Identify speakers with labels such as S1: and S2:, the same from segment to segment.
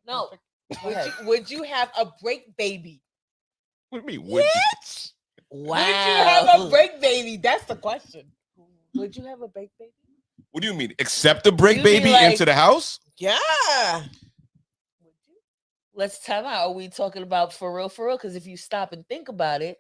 S1: No.
S2: Would you have a break baby?
S3: What do you mean? Would
S1: Wow.
S2: Would you have a break baby? That's the question. Would you have a break baby?
S3: What do you mean? Accept the break
S1: You'd be
S3: baby
S1: like-
S3: into the house?
S2: Yeah.
S1: Let's time out. Are we talking about for real? Because if you stop and think about it,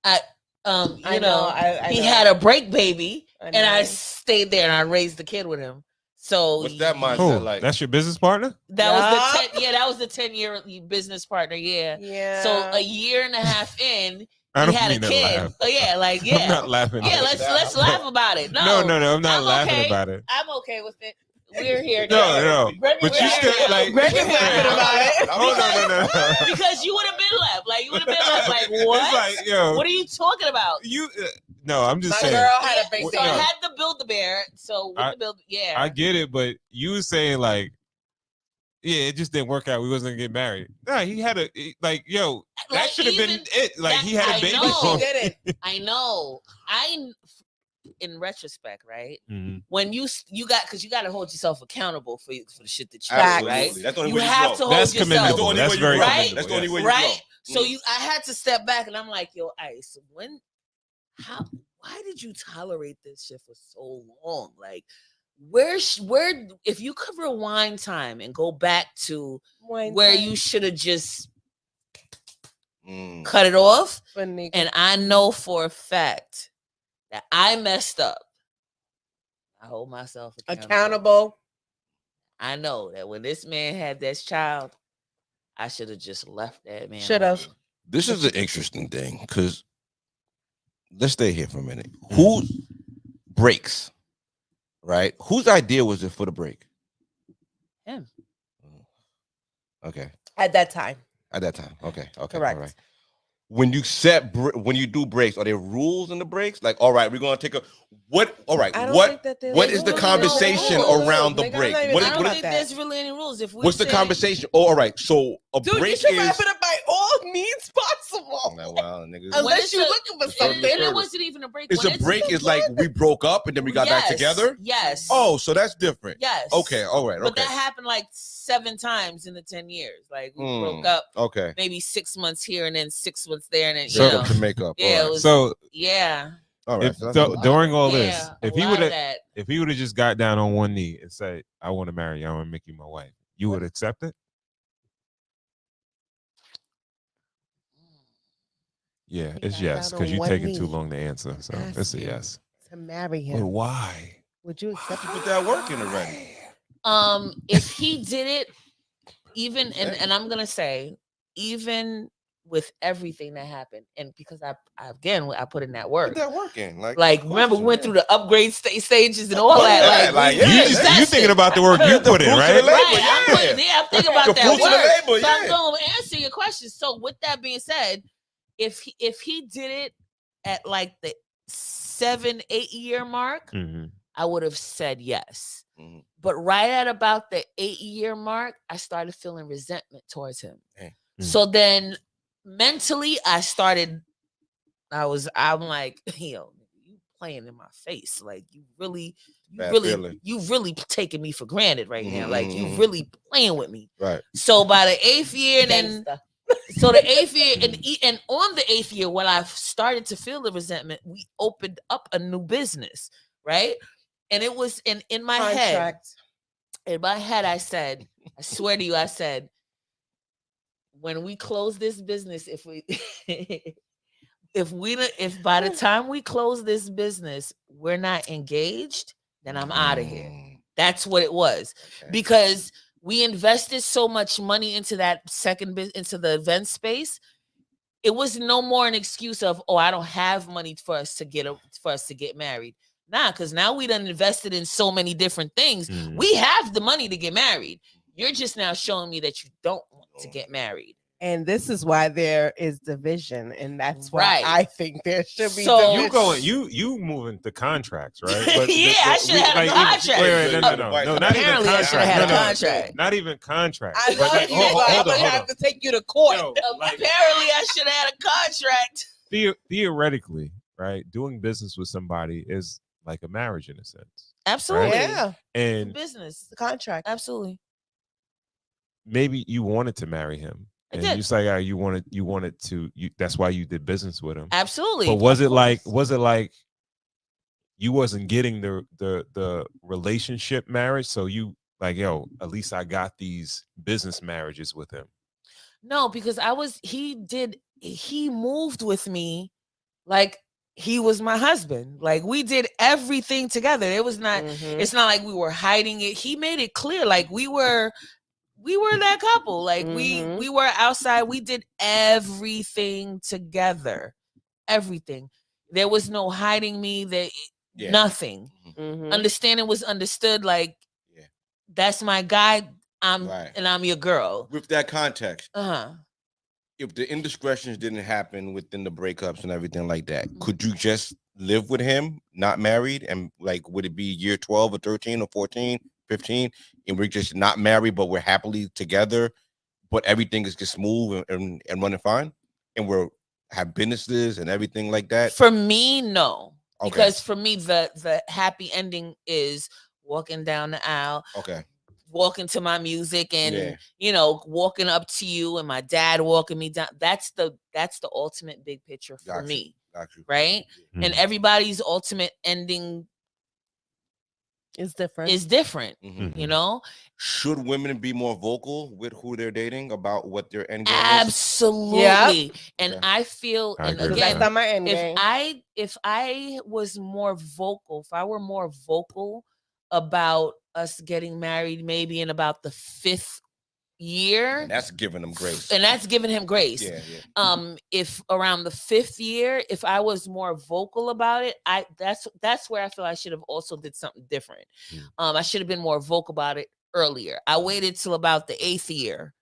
S1: I know. He had a break baby, and I stayed there and I raised the kid with him. So
S3: What's that mindset
S4: Who?
S3: like?
S4: That's your business partner?
S1: that was the 10-year business partner. Yeah.
S2: Yeah.
S1: So a year and a half in,
S4: I
S1: he
S4: don't
S1: had a
S4: mean to
S1: kid.
S4: laugh.
S1: Oh yeah, like yeah.
S4: I'm not laughing.
S1: Yeah, let's laugh about it. No,
S4: No, I'm not laughing
S1: okay.
S4: about it.
S1: I'm okay with it. We're here.
S4: No.
S2: Greg
S4: But
S2: is
S4: you
S2: laughing.
S4: still like.
S2: Greg is laughing about it.
S4: Oh no.
S1: Because you would have been left. Like you would have been left. Like what?
S4: It's like, yo,
S1: What are you talking about?
S4: No, I'm just
S2: My
S4: saying.
S2: girl had a baby.
S1: So I had to build the bear. So with
S4: I-
S1: the build, yeah.
S4: I get it, but you was saying like, yeah, it just didn't work out. We wasn't gonna get married. Nah, he had that
S1: Like,
S4: should have been
S1: even
S4: it. Like he had a
S1: I
S4: baby.
S1: know.
S4: on-
S2: She did it.
S1: I know. In retrospect, right?
S4: Mhm.
S1: When you got, because you got to hold yourself accountable for the shit that you do,
S3: Absolutely.
S1: right?
S3: That's the only
S1: You
S3: way you
S1: have
S3: grow.
S1: to hold
S4: That's
S1: yourself.
S4: commendable.
S3: That's the
S4: That's
S3: only way
S4: very
S3: you grow.
S1: Right?
S4: commendable.
S3: That's the only
S4: yes.
S3: way you
S1: Right?
S3: grow.
S1: So I had to step back, and I'm like, yo, Ice, why did you tolerate this shit for so long? Like, where, if you could rewind time and go back to where you should have just cut it off, and I know for a fact that I messed up. I hold myself accountable. I know that when this man had this child, I should have just left that man.
S2: Should have.
S3: This is an interesting thing because let's stay here for a minute. Who breaks? Right? Whose idea was it for the break?
S1: Him.
S3: Okay.
S2: At that time.
S3: At that time. Okay.
S2: Correct.
S3: All right. When you when you do breaks, are there rules in the breaks? Like, all right, we're gonna take a what? All right, what is the conversation around the break?
S1: I don't think there's really any rules. If we
S3: what's the conversation? Oh, all right. So a
S2: Dude,
S3: break
S2: you should
S3: is
S2: wrap it up by all means possible.
S3: well, niggas.
S2: Unless you're looking for something.
S1: And it wasn't even a break.
S3: It's
S1: When
S3: a break is like we broke up and then we got back together.
S1: Yes.
S3: Oh, so that's different.
S1: Yes.
S3: Okay. All right.
S1: But
S3: Okay.
S1: that happened like 7 times in the 10 years. Like we broke up.
S3: Okay.
S1: Maybe 6 months here and then 6 months there and then
S3: Circle to make up.
S1: Yeah.
S3: All right.
S1: It was,
S4: So
S1: yeah.
S3: All right.
S4: if,
S3: So
S4: so during all this,
S1: Yeah,
S4: if
S1: a
S4: he
S1: lot
S4: would
S1: of
S4: have,
S1: that.
S4: if he would have just got down on one knee and said, "I want to marry you, I want to make you my wife," you would accept it? Yeah, it's
S2: got
S4: yes,
S2: down
S4: because
S2: on
S4: you're
S2: one
S4: taking too
S2: knee
S4: long to answer. So
S2: and
S4: it's a
S2: asked
S4: yes.
S2: to marry
S4: But
S2: him.
S4: why?
S2: Would you accept
S3: put that work in already.
S1: If he did it, even and I'm gonna say, even with everything that happened, and because I put in that
S3: Put
S1: work.
S3: that work in.
S1: Like remember we went through the upgrade stages and all that.
S4: You thinking about the work you put in, right?
S1: I'm thinking about
S3: The
S1: that
S3: fruits of the
S1: work.
S3: labor,
S1: So I'm
S3: yeah.
S1: going to answer your question. So with that being said, if he did it at like the 7-8 year mark,
S4: Mhm.
S1: I would have said yes.
S3: Mhm.
S1: But right at about the 8-year mark, I started feeling resentment towards him.
S3: Hey.
S1: So then mentally, I'm like, yo, you playing in my face. Like you really taking me for granted right now. Like you really playing with me.
S3: Right.
S1: So by the 8th year, then so the 8th year and on the 8th year, when I started to feel the resentment, we opened up a new business, right? And it was in my head. In my head, I said, I swear to you, I said, when we close this business, if by the time we close this business, we're not engaged, then I'm out of here. That's what it was.
S3: Okay.
S1: Because we invested so much money into that into the event space. It was no more an excuse of, oh, I don't have money for us to get married. Nah, because now we done invested in so many different things. We have the money to get married. You're just now showing me that you don't want to get married.
S2: And this is why there is division, and that's why I think there should be.
S1: So
S2: division.
S4: You moving to contracts, right?
S1: I should have had a contract.
S4: No, not even
S1: Apparently, I should have had a contract.
S4: Not even contract.
S2: I love you, but I'm gonna have to take you to court.
S1: Apparently, I should have had a contract.
S4: Theoretically, right? Doing business with somebody is like a marriage in a sense.
S1: Absolutely,
S4: right?
S2: Yeah.
S4: And
S1: business,
S2: the contract,
S1: absolutely.
S4: maybe you wanted to marry him. And you say you wanted to, that's why you did business with him.
S1: Absolutely.
S4: But was it like you wasn't getting the relationship marriage? So you like, yo, at least I got these business marriages with him.
S1: No, because he moved with me like he was my husband. Like we did everything together. It was not, it's not like we were hiding it. He made it clear, like we were that couple. Like we were outside. We did everything together. Everything. There was no hiding me. Nothing. Understanding was understood. Like that's my guy. And I'm your girl.
S3: With that context, if the indiscretions didn't happen within the breakups and everything like that, could you just live with him, not married, and like would it be year 12 or 13 or 14, 15, and we're just not married, but we're happily together, but everything is just smooth and running fine, and we're have businesses and everything like that?
S1: For me, no. Okay. Because for me, the happy ending is walking down the aisle.
S3: Okay.
S1: Walking to my music and walking up to you and my dad walking me down. That's the ultimate big picture for me.
S3: Got you.
S1: Right? And everybody's ultimate ending
S2: is different.
S1: You know?
S3: Should women be more vocal with who they're dating about what their end game is?
S1: Absolutely. Yep. And I feel, and again,
S2: that's my end game.
S1: If I was more vocal, if I were more vocal about us getting married maybe in about the 5th year,
S3: and that's giving him grace.
S1: Yeah. If around the 5th year, if I was more vocal about it, that's where I feel I should have also did something different. I should have been more vocal about it earlier. I waited till about the 8th year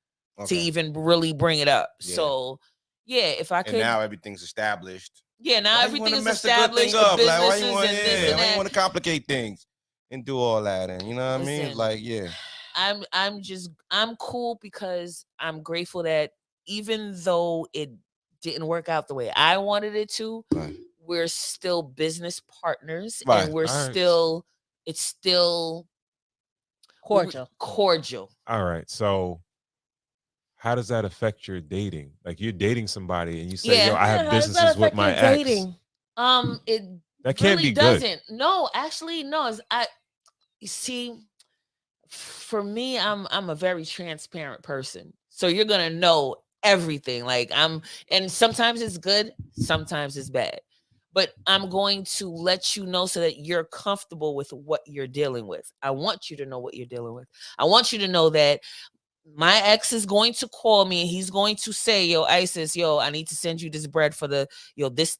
S1: to even really bring it up. Yeah. So if I could.
S3: And now everything's established.
S1: Yeah, now everything is established.
S3: Why you want to complicate things and do all that? And you know what I mean? Like, yeah.
S1: I'm cool because I'm grateful that even though it didn't work out the way I wanted it to, we're still business partners and it's still cordial.
S4: All right. So how does that affect your dating? Like you're dating somebody and you say, I have businesses with my ex.
S1: Dating? It
S4: that can't
S1: really
S4: be good.
S1: Doesn't. No, actually, no. You see, for me, I'm a very transparent person. So you're gonna know everything. Like and sometimes it's good, sometimes it's bad. But I'm going to let you know so that you're comfortable with what you're dealing with. I want you to know what you're dealing with. I want you to know that my ex is going to call me and he's going to say, yo, Isis, I need to send you this bread for the, this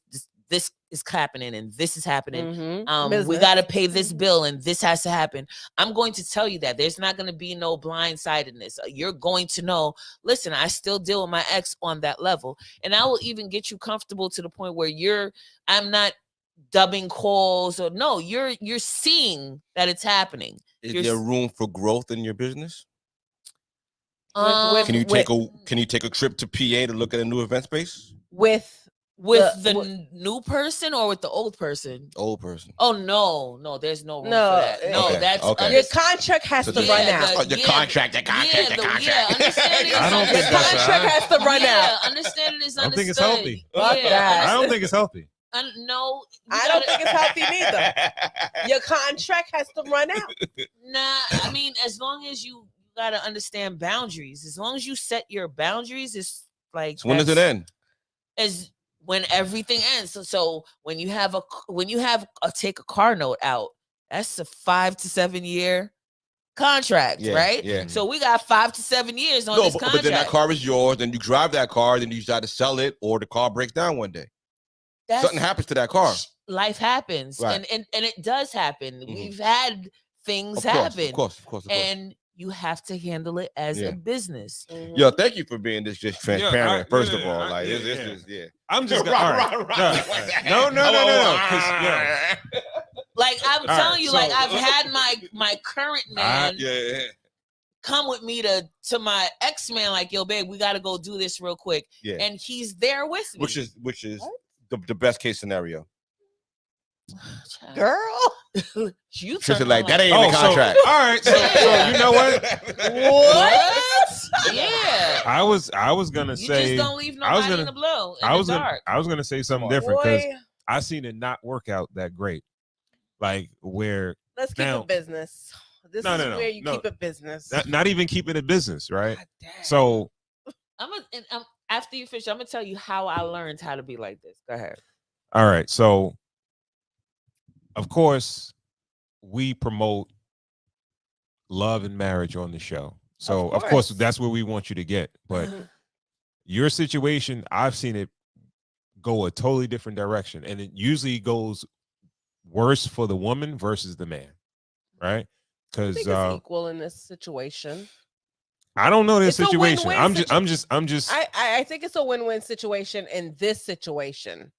S1: is happening and this is happening. We got to pay this bill and this has to happen. I'm going to tell you that there's not going to be no blindsidedness. You're going to know, listen, I still deal with my ex on that level. And I will even get you comfortable to the point where I'm not dubbing calls or no, you're seeing that it's happening.
S3: Is there room for growth in your business? Can you take a trip to PA to look at a new event space?
S1: With the new person or with the old person?
S3: Old person.
S1: Oh no, there's no room for that. No, that's
S2: your contract has to run out.
S3: Your contract.
S1: Yeah, understanding.
S4: I don't think
S2: the contract has to run out.
S1: Understanding is understood.
S4: I don't think it's healthy.
S2: I
S4: don't think it's healthy.
S1: No,
S2: I don't think it's healthy neither. Your contract has to run out.
S1: Nah, I mean, as long as you gotta understand boundaries. As long as you set your boundaries, it's like.
S3: So when does it end?
S1: As when everything ends. So when you have take a car note out, that's a 5 to 7 year contract, right?
S3: Yeah.
S1: So we got 5 to 7 years on this contract.
S3: But then that car is yours, then you drive that car, then you decide to sell it, or the car breaks down one day. Something happens to that car.
S1: Life happens. Right. And it does happen. We've had things happen.
S3: Of course.
S1: And you have to handle it as a business.
S3: Yo, thank you for being this just transparent. First of all, like this is
S4: I'm just right. No.
S1: Like I'm telling you, like I've had my current man come with me to my ex-man, like, yo, babe, we gotta go do this real quick. Yeah. And he's there with me.
S3: Which is the best case scenario.
S2: Girl,
S1: you
S3: like that ain't in the contract.
S4: So, all right, so you know what? I was gonna say
S1: you just don't leave nobody in the blow in the dark.
S4: I was gonna say something different because I seen it not work out that great. Like where
S2: let's keep it business. This is where you keep it business.
S4: Not even keeping it business, right? So
S1: after you finish, I'm gonna tell you how I learned how to be like this. Go ahead.
S4: All right. So of course we promote love and marriage on the show. So of course that's where we want you to get. But your situation, I've seen it go a totally different direction. And it usually goes worse for the woman versus the man. Right? Because
S2: it's equal in this situation.
S4: I don't know this situation. I'm just
S2: I think it's a win-win situation in this situation.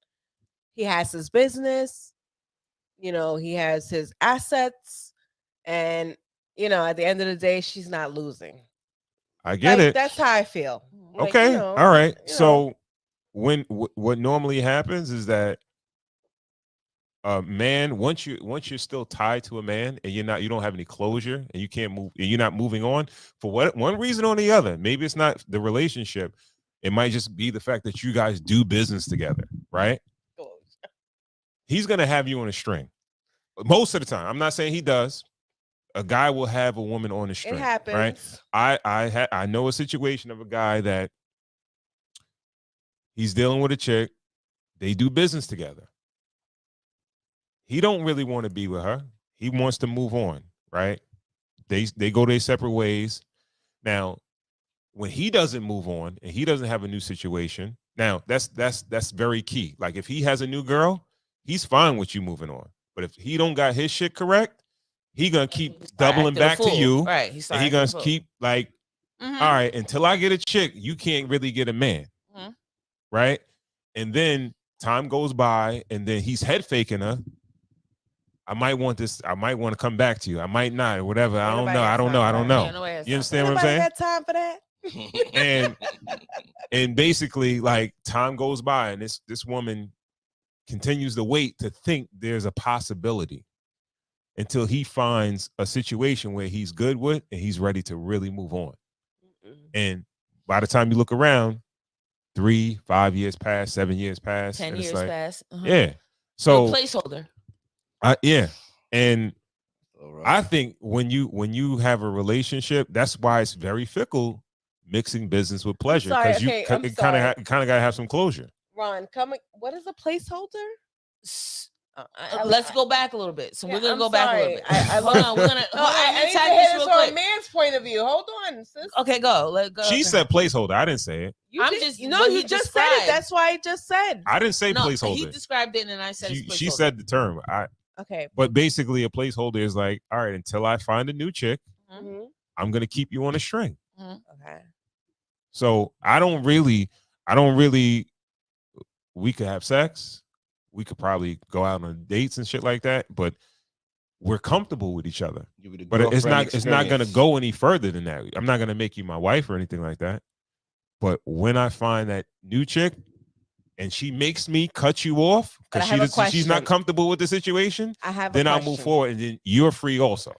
S2: He has his business, you know, he has his assets, and you know, at the end of the day, she's not losing.
S4: I get it.
S2: That's how I feel. Like,
S4: okay.
S2: You know,
S4: all right. So when what normally happens is that a man, once you're still tied to a man and you don't have any closure and you can't move, and you're not moving on for one reason or the other. Maybe it's not the relationship. It might just be the fact that you guys do business together, right? He's gonna have you on a string most of the time. I'm not saying he does. A guy will have a woman on a string. It happens. Right? I know a situation of a guy that he's dealing with a chick. They do business together. He don't really want to be with her. He wants to move on, right? They go their separate ways. Now, when he doesn't move on and he doesn't have a new situation, now that's very key. Like if he has a new girl, he's fine with you moving on. But if he don't got his shit correct, he gonna keep doubling back to you.
S1: Right.
S4: And he gonna keep like, all right, until I get a chick, you can't really get a man. Right? And then time goes by and then he's head faking her. I might want this. I might want to come back to you. I might not, or whatever. I don't know. You understand what I'm saying?
S2: Got time for that?
S4: and basically, like time goes by, and this woman continues to wait to think there's a possibility until he finds a situation where he's good with and he's ready to really move on. And by the time you look around, 3, 5 years pass, 7 years pass,
S1: 10 years pass.
S4: Yeah. So
S1: placeholder.
S4: Yeah. And I think when you have a relationship, that's why it's very fickle mixing business with pleasure, because you kind of got to have some closure.
S2: Ron, what is a placeholder?
S1: Let's go back a little bit. So we're gonna go back a little bit. Hold on, we're gonna.
S2: I need to hear this from a man's point of view. Hold on, sis.
S1: Okay, go. Let's go.
S4: She said placeholder. I didn't say it.
S2: You just said it. That's why I just said.
S4: I didn't say placeholder.
S1: He described it, and I said
S4: she said the term.
S2: Okay.
S4: But basically, a placeholder is like, all right, until I find a new chick, I'm gonna keep you on a string.
S2: Okay.
S4: So I don't really. We could have sex. We could probably go out on dates and shit like that, but we're comfortable with each other. But it's not going to go any further than that. I'm not going to make you my wife or anything like that. But when I find that new chick and she makes me cut you off because she's not comfortable with the situation, I'll move forward, and then you're free also.